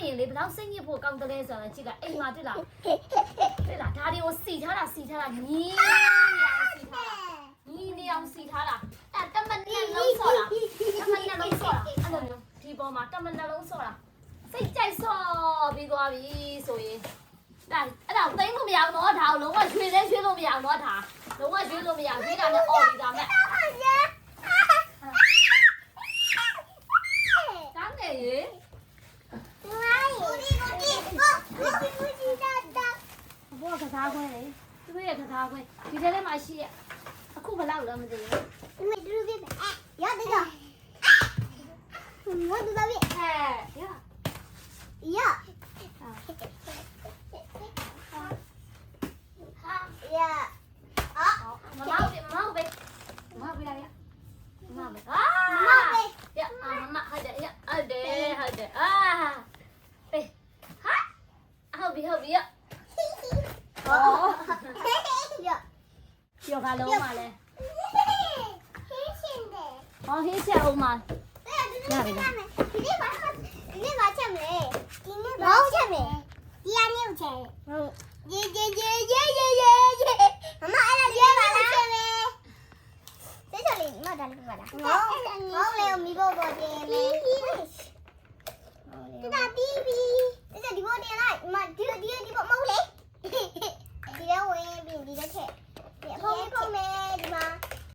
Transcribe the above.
ရင်လေဘလောက်စိတ်ညစ်ဖို့ကောင်းတယ်လဲဆိုတော့ကြည့်လိုက်အိမ်မှာတွေ့လားဒါတွေကိုစီထားတာညီနေအောင်စီထားတာအဲ့တမန်နဲ့လုံးဆော့တာအဲ့လိုမျိုးဒီပေါ်မှာတမန်နဲ့လုံးဆော့တာစိတ်ကြိုက်ဆော့ပြီးသွားပြီဆိုရင်ဒါအဲ့ဒါသိမ်းလို့မရဘူးနော်ဒါကိုလုံးဝရွှေလို့မရဘူးနော်ဒါလုံးဝရွှေလို့မရရွှေတာနဲ့အော်ပြီးတာမဲ့ကောင်းတယ်ရေဘောကစားခွဲလေသူ့ရဲ့ကစားခွဲဒီထဲထဲမှာရှိရအခုဘယ်လောက်လဲမသိဘူးမတူပြီရတယ်တော့我知道了，哎呀呀，呀，啊，妈妈呗来呀，妈妈呗啊，呀啊妈妈好的呀，好的啊，哎，哈，好比呀，哦，呀，有卡龙嘛嘞，哦，黑色欧嘛。你把钱没？没钱没？你还有钱？你